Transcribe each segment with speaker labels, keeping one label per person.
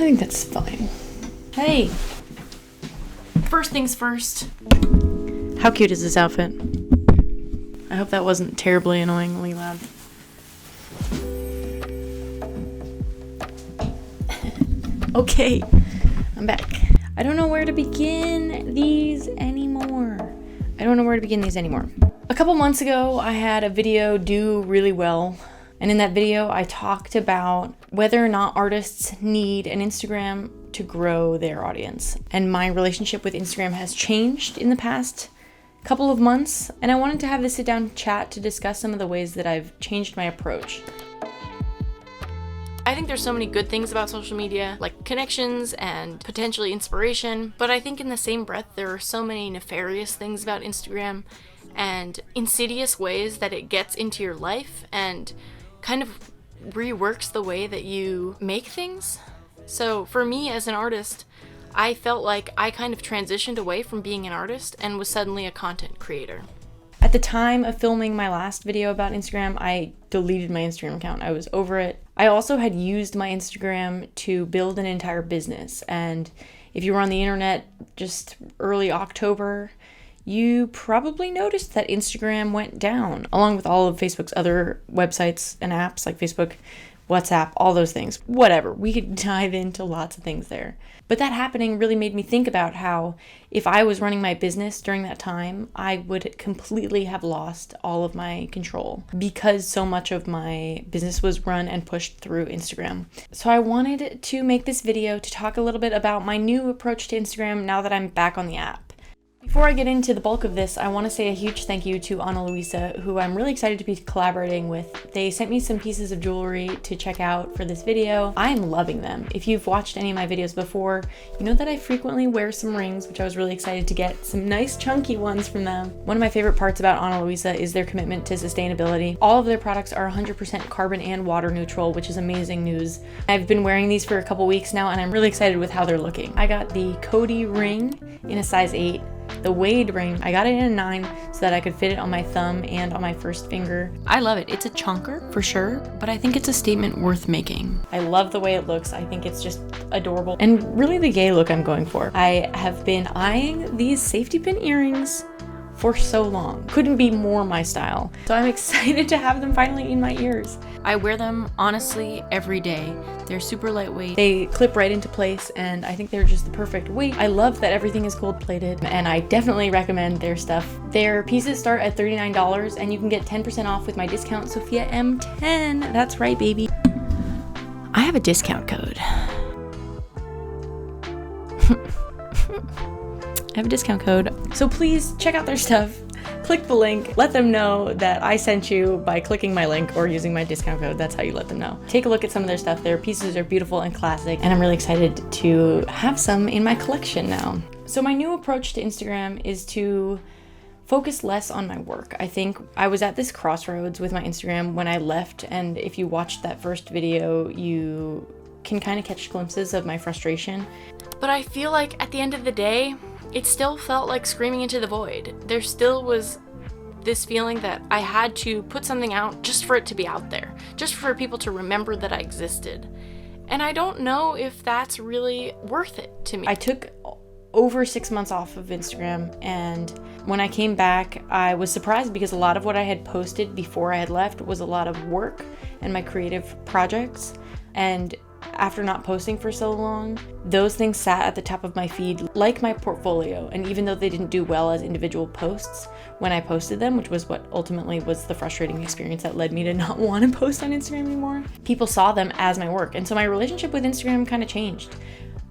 Speaker 1: think that's fine. Hey! First things first. How cute is this outfit? I hope that wasn't terribly annoyingly loud. Okay, I'm back. I don't know where to begin these anymore. A couple months ago, I had a video do really well. And in that video, I talked about whether or not artists need an Instagram to grow their audience. And my relationship with Instagram has changed in the past couple of months. And I wanted to have this sit down chat to discuss some of the ways that I've changed my approach. I think there's so many good things about social media, like connections and potentially inspiration, but I think in the same breath, there are so many nefarious things about Instagram and insidious ways that it gets into your life and kind of reworks the way that you make things. So for me as an artist, I felt like I kind of transitioned away from being an artist and was suddenly a content creator. At the time of filming my last video about Instagram, I deleted my Instagram account. I was over it. I also had used my Instagram to build an entire business. And if you were on the internet just early October, you probably noticed that Instagram went down, along with all of Facebook's other websites and apps like Facebook, WhatsApp, all those things. Whatever, we could dive into lots of things there. But that happening really made me think about how if I was running my business during that time, I would completely have lost all of my control because so much of my business was run and pushed through Instagram. So I wanted to make this video to talk a little bit about my new approach to Instagram now that I'm back on the app. Before I get into the bulk of this, I want to say a huge thank you to Luisa, who I'm really excited to be collaborating with. They sent me some pieces of jewelry to check out for this video. I'm loving them. If you've watched any of my videos before, you know that I frequently wear some rings, which I was really excited to get some nice chunky ones from them. One of my favorite parts about Luisa is their commitment to sustainability. All of their products are 100% carbon and water neutral, which is amazing news. I've been wearing these for a couple weeks now, and I'm really excited with how they're looking. I got the Cody ring in a size 8. The Wade ring, I got it in a 9 so that I could fit it on my thumb and on my first finger. I love it. It's a chunker for sure, but I think it's a statement worth making. I love the way it looks. I think it's just adorable and really the gay look I'm going for. I have been eyeing these safety pin earrings for so long. Couldn't be more my style. So I'm excited to have them finally in my ears. I wear them honestly every day. They're super lightweight. They clip right into place and I think they're just the perfect weight. I love that everything is gold plated and I definitely recommend their stuff. Their pieces start at $39 and you can get 10% off with my discount Sofia M10. That's right, baby. I have a discount code. I have a discount code. So please check out their stuff. Click the link. Let them know that I sent you by clicking my link or using my discount code. That's how you let them know. Take a look at some of their stuff. Their pieces are beautiful and classic, and I'm really excited to have some in my collection now. So my new approach to Instagram is to focus less on my work. I think I was at this crossroads with my Instagram when I left, and if you watched that first video, you can kind of catch glimpses of my frustration. But I feel like at the end of the day, it still felt like screaming into the void. There still was this feeling that I had to put something out just for it to be out there, just for people to remember that I existed. And I don't know if that's really worth it to me. I took over 6 months off of Instagram, and when I came back, I was surprised because a lot of what I had posted before I had left was a lot of work and my creative projects. And after not posting for so long, those things sat at the top of my feed like my portfolio. And even though they didn't do well as individual posts when I posted them, which was what ultimately was the frustrating experience that led me to not want to post on Instagram anymore, people saw them as my work. And so my relationship with Instagram kind of changed.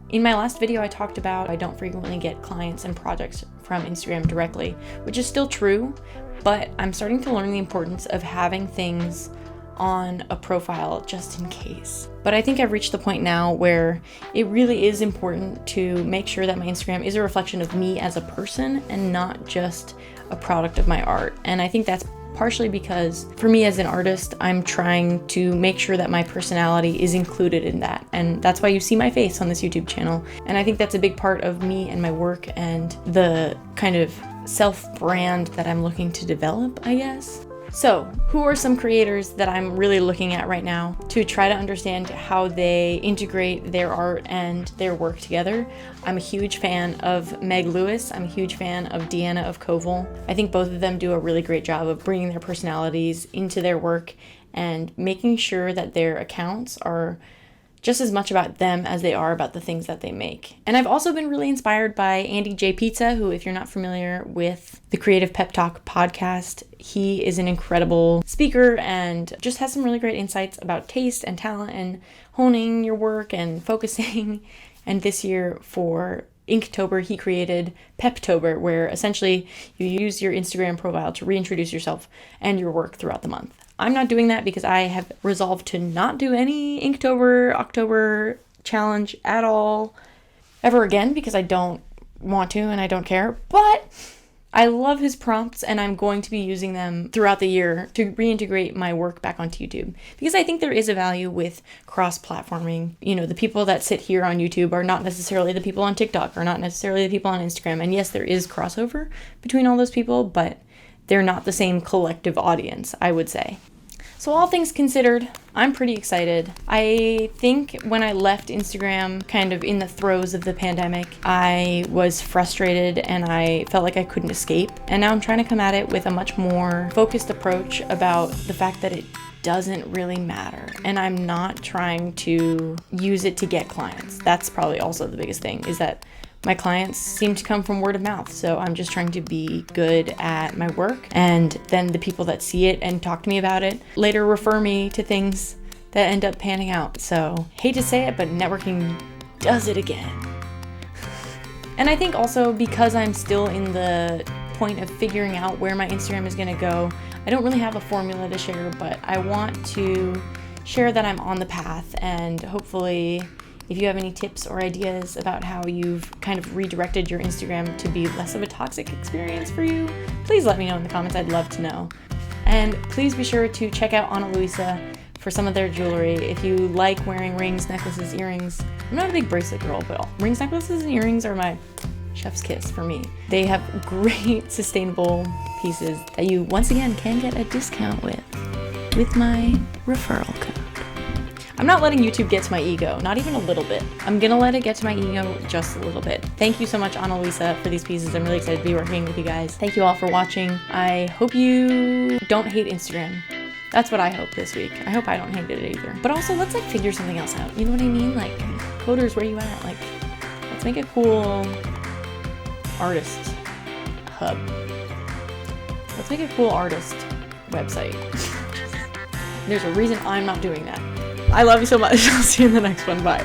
Speaker 1: In my last video, I talked about I don't frequently get clients and projects from Instagram directly, which is still true, but I'm starting to learn the importance of having things on a profile just in case. But I think I've reached the point now where it really is important to make sure that my Instagram is a reflection of me as a person and not just a product of my art. And I think that's partially because for me as an artist, I'm trying to make sure that my personality is included in that. And that's why you see my face on this YouTube channel. And I think that's a big part of me and my work and the kind of self-brand that I'm looking to develop, I guess. So, who are some creators that I'm really looking at right now to try to understand how they integrate their art and their work together? I'm a huge fan of Meg Lewis. I'm a huge fan of Deanna of Koval. I think both of them do a really great job of bringing their personalities into their work and making sure that their accounts are just as much about them as they are about the things that they make. And I've also been really inspired by Andy J. Pizza, who, if you're not familiar with the Creative Pep Talk podcast, he is an incredible speaker and just has some really great insights about taste and talent and honing your work and focusing. And this year for Inktober, he created Peptober, where essentially you use your Instagram profile to reintroduce yourself and your work throughout the month. I'm not doing that because I have resolved to not do any Inktober, October challenge at all ever again because I don't want to and I don't care. But I love his prompts and I'm going to be using them throughout the year to reintegrate my work back onto YouTube because I think there is a value with cross-platforming. You know, the people that sit here on YouTube are not necessarily the people on TikTok or not necessarily the people on Instagram. And yes, there is crossover between all those people, but they're not the same collective audience, I would say. So all things considered, I'm pretty excited. I think when I left Instagram kind of in the throes of the pandemic, I was frustrated and I felt like I couldn't escape. And now I'm trying to come at it with a much more focused approach about the fact that it doesn't really matter. And I'm not trying to use it to get clients. That's probably also the biggest thing, is that my clients seem to come from word of mouth, so I'm just trying to be good at my work, and then the people that see it and talk to me about it later refer me to things that end up panning out. So, hate to say it, but networking does it again. And I think also because I'm still in the point of figuring out where my Instagram is gonna go, I don't really have a formula to share, but I want to share that I'm on the path, and hopefully if you have any tips or ideas about how you've kind of redirected your Instagram to be less of a toxic experience for you, please let me know in the comments. I'd love to know. And please be sure to check out Ana Luisa for some of their jewelry. If you like wearing rings, necklaces, earrings, I'm not a big bracelet girl, but rings, necklaces, and earrings are my chef's kiss for me. They have great sustainable pieces that you, once again, can get a discount with my referral code. I'm not letting YouTube get to my ego, not even a little bit. I'm gonna let it get to my ego just a little bit. Thank you so much, Ana Luisa, for these pieces. I'm really excited to be working with you guys. Thank you all for watching. I hope you don't hate Instagram. That's what I hope this week. I hope I don't hate it either. But also, let's figure something else out. You know what I mean? Coders, where you at? Let's make a cool artist hub. Let's make a cool artist website. There's a reason I'm not doing that. I love you so much. I'll see you in the next one. Bye.